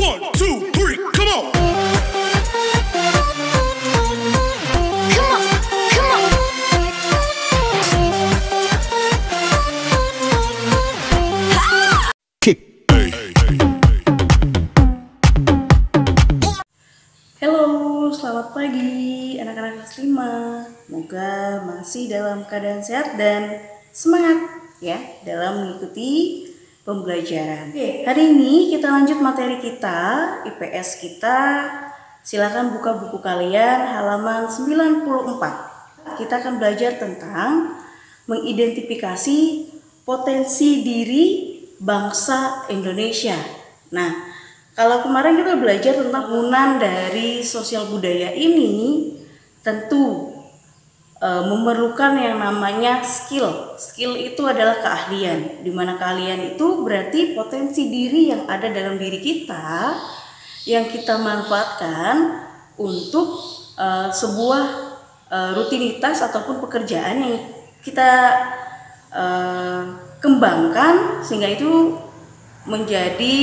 1, 2, 3, come on. Kick. Halo, selamat pagi anak-anak kelas 5. Semoga masih dalam keadaan sehat dan semangat ya dalam mengikuti pembelajaran. Oke, hari ini kita lanjut materi kita, IPS kita. Silakan buka buku kalian halaman 94. Kita akan belajar tentang mengidentifikasi potensi diri bangsa Indonesia. Nah, kalau kemarin kita belajar tentang penggunaan dari sosial budaya ini, tentu memerlukan yang namanya skill. Skill itu adalah keahlian, di mana keahlian itu berarti potensi diri yang ada dalam diri kita yang kita manfaatkan untuk sebuah rutinitas ataupun pekerjaan yang kita kembangkan sehingga itu menjadi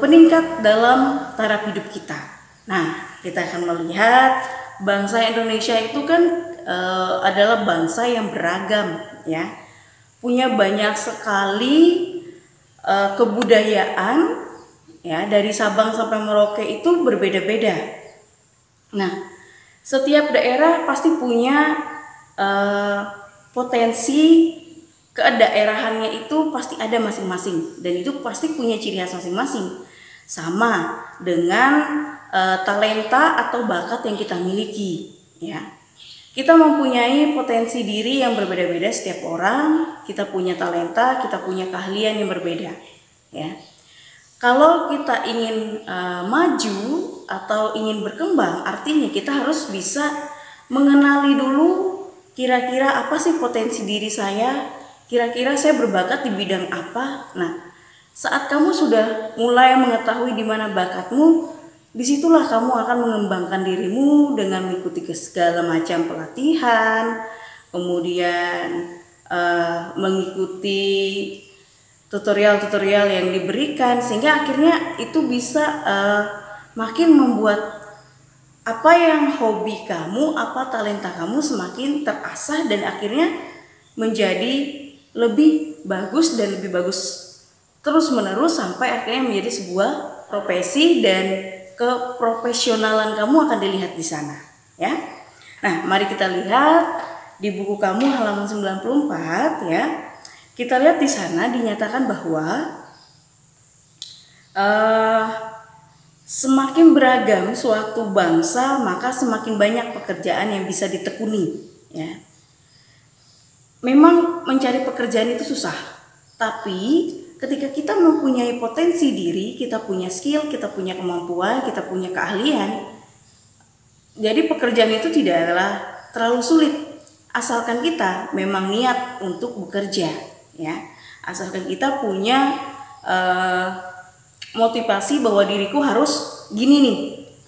peningkat dalam taraf hidup kita. Nah, kita akan melihat bangsa Indonesia itu kan adalah bangsa yang beragam ya, punya banyak sekali kebudayaan ya, dari Sabang sampai Merauke itu berbeda-beda. Nah, setiap daerah pasti punya potensi kedaerahannya itu pasti ada masing-masing, dan itu pasti punya ciri khas masing-masing, sama dengan talenta atau bakat yang kita miliki ya. Kita mempunyai potensi diri yang berbeda-beda, setiap orang kita punya talenta, kita punya keahlian yang berbeda ya. Kalau kita ingin maju atau ingin berkembang, artinya kita harus bisa mengenali dulu kira-kira apa sih potensi diri saya, kira-kira saya berbakat di bidang apa. Nah, saat kamu sudah mulai mengetahui di mana bakatmu, disitulah kamu akan mengembangkan dirimu dengan mengikuti segala macam pelatihan, kemudian mengikuti tutorial-tutorial yang diberikan, sehingga akhirnya itu bisa makin membuat apa yang hobi kamu, apa talenta kamu semakin terasah dan akhirnya menjadi lebih bagus dan lebih bagus terus menerus sampai akhirnya menjadi sebuah profesi, dan keprofesionalan kamu akan dilihat di sana ya. Nah, mari kita lihat di buku kamu halaman 94 ya. Kita lihat di sana dinyatakan bahwa semakin beragam suatu bangsa, maka semakin banyak pekerjaan yang bisa ditekuni ya. Memang mencari pekerjaan itu susah, tapi ketika kita mempunyai potensi diri, kita punya skill, kita punya kemampuan, kita punya keahlian, jadi pekerjaan itu tidaklah terlalu sulit, asalkan kita memang niat untuk bekerja ya. Asalkan kita punya motivasi bahwa diriku harus gini nih,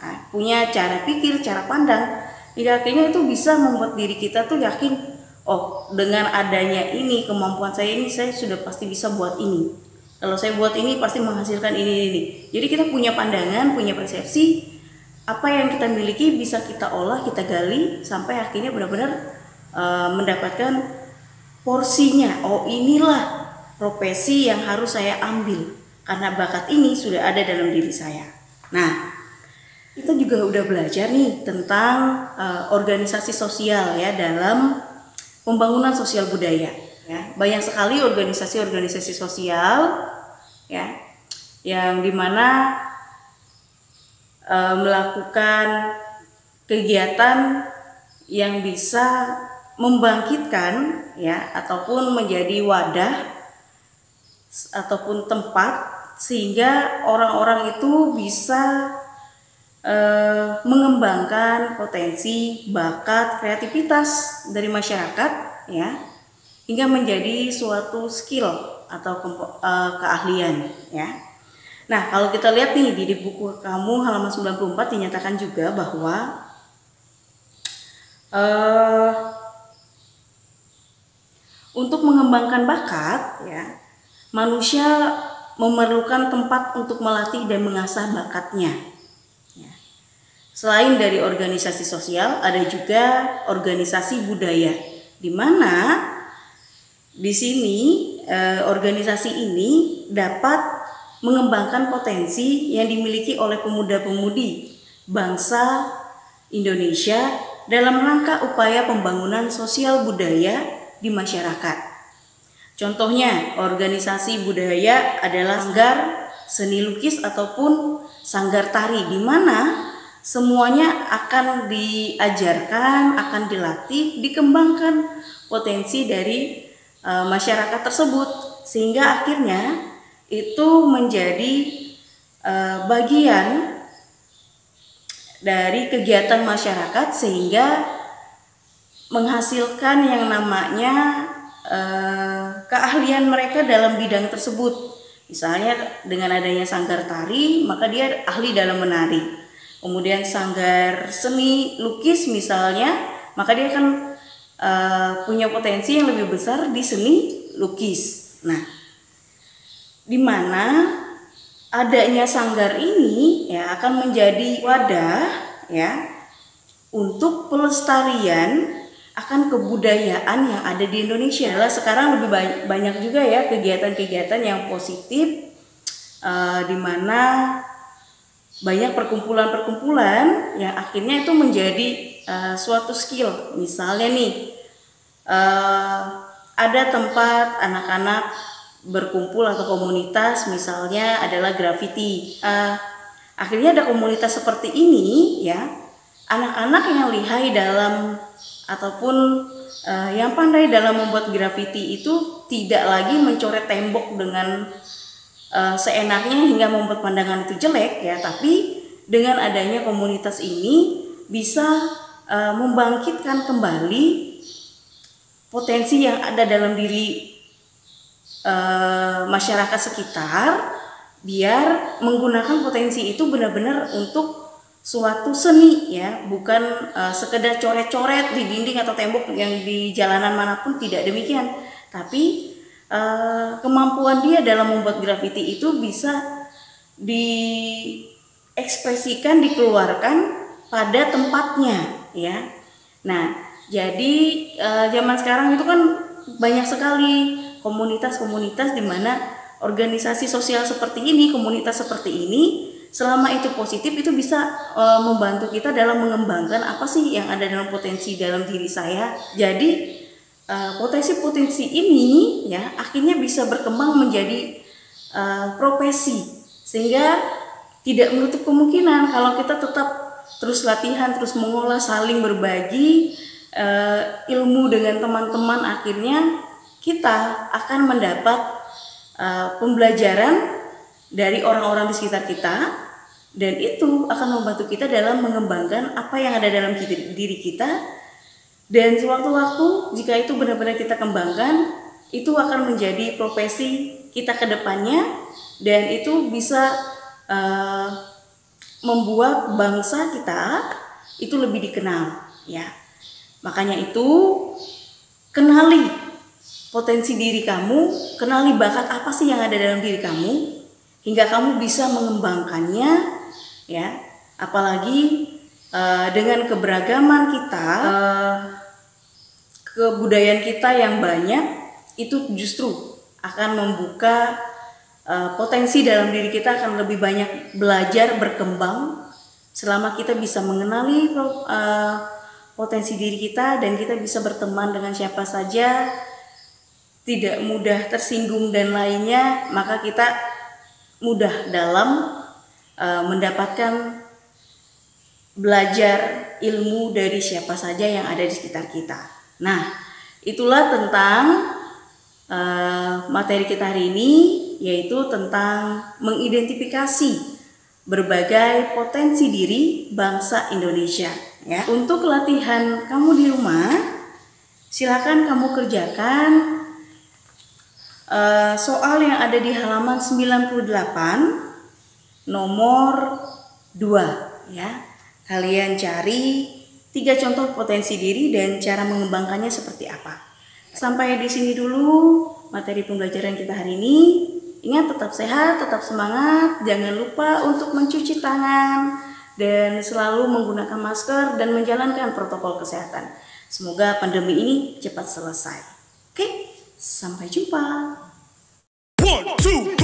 nah, punya cara pikir, cara pandang, hingga akhirnya itu bisa membuat diri kita tuh yakin, oh, dengan adanya ini, kemampuan saya ini, saya sudah pasti bisa buat ini. Kalau saya buat ini pasti menghasilkan ini. Jadi kita punya pandangan, punya persepsi, apa yang kita miliki bisa kita olah, kita gali sampai akhirnya benar-benar mendapatkan porsinya. Oh, inilah profesi yang harus saya ambil karena bakat ini sudah ada dalam diri saya. Nah, kita juga udah belajar nih tentang organisasi sosial ya dalam pembangunan sosial budaya ya. Banyak sekali organisasi-organisasi sosial ya yang dimana melakukan kegiatan yang bisa membangkitkan ya, ataupun menjadi wadah ataupun tempat sehingga orang-orang itu bisa mengembangkan potensi, bakat, kreativitas dari masyarakat ya, hingga menjadi suatu skill atau keahlian ya. Nah, kalau kita lihat nih di buku kamu halaman 94 dinyatakan juga bahwa untuk mengembangkan bakat ya, manusia memerlukan tempat untuk melatih dan mengasah bakatnya. Ya. Selain dari organisasi sosial, ada juga organisasi budaya, di mana di sini organisasi ini dapat mengembangkan potensi yang dimiliki oleh pemuda-pemudi bangsa Indonesia dalam rangka upaya pembangunan sosial budaya di masyarakat. Contohnya, organisasi budaya adalah sanggar seni lukis ataupun sanggar tari, di mana semuanya akan diajarkan, akan dilatih, dikembangkan potensi dari masyarakat tersebut, sehingga akhirnya itu menjadi bagian dari kegiatan masyarakat, sehingga menghasilkan yang namanya keahlian mereka dalam bidang tersebut. Misalnya dengan adanya sanggar tari, maka dia ahli dalam menari. Kemudian sanggar seni lukis misalnya, maka dia akan punya potensi yang lebih besar di seni lukis. Nah, di mana adanya sanggar ini ya akan menjadi wadah ya untuk pelestarian akan kebudayaan yang ada di Indonesia. Sekarang lebih banyak juga ya kegiatan-kegiatan yang positif, di mana banyak perkumpulan-perkumpulan yang akhirnya itu menjadi suatu skill. Misalnya nih, ada tempat anak-anak berkumpul atau komunitas, misalnya adalah graffiti. Akhirnya ada komunitas seperti ini ya, anak-anak yang lihai dalam ataupun yang pandai dalam membuat graffiti itu tidak lagi mencoret tembok dengan seenaknya hingga membuat pandangan itu jelek ya, tapi dengan adanya komunitas ini bisa membangkitkan kembali potensi yang ada dalam diri masyarakat sekitar, biar menggunakan potensi itu benar-benar untuk suatu seni ya, bukan sekedar coret-coret di dinding atau tembok yang di jalanan manapun, tidak demikian, tapi kemampuan dia dalam membuat graffiti itu bisa diekspresikan, dikeluarkan pada tempatnya ya. Nah, jadi zaman sekarang itu kan banyak sekali komunitas-komunitas di mana organisasi sosial seperti ini, komunitas seperti ini, selama itu positif, itu bisa membantu kita dalam mengembangkan apa sih yang ada dalam potensi dalam diri saya. Jadi potensi-potensi ini ya akhirnya bisa berkembang menjadi profesi, sehingga tidak menutup kemungkinan kalau kita tetap terus latihan, terus mengolah, saling berbagi ilmu dengan teman-teman, akhirnya kita akan mendapat pembelajaran dari orang-orang di sekitar kita, dan itu akan membantu kita dalam mengembangkan apa yang ada dalam diri kita, dan sewaktu-waktu jika itu benar-benar kita kembangkan, itu akan menjadi profesi kita ke depannya, dan itu bisa membuat bangsa kita itu lebih dikenal ya. Makanya itu, kenali potensi diri kamu, kenali bakat apa sih yang ada dalam diri kamu, hingga kamu bisa mengembangkannya ya. Apalagi dengan keberagaman kita, kebudayaan kita yang banyak, itu justru akan membuka potensi dalam diri kita, akan lebih banyak belajar, berkembang selama kita bisa mengenali potensi diri kita, dan kita bisa berteman dengan siapa saja, tidak mudah tersinggung dan lainnya, maka kita mudah dalam mendapatkan belajar ilmu dari siapa saja yang ada di sekitar kita. Nah, itulah tentang materi kita hari ini, yaitu tentang mengidentifikasi berbagai potensi diri bangsa Indonesia ya. Untuk latihan kamu di rumah, silakan kamu kerjakan soal yang ada di halaman 98 nomor 2 ya. Kalian cari 3 contoh potensi diri dan cara mengembangkannya seperti apa. Sampai di sini dulu materi pembelajaran kita hari ini. Ingat, tetap sehat, tetap semangat, jangan lupa untuk mencuci tangan dan selalu menggunakan masker dan menjalankan protokol kesehatan. Semoga pandemi ini cepat selesai. Oke, sampai jumpa. 1, 2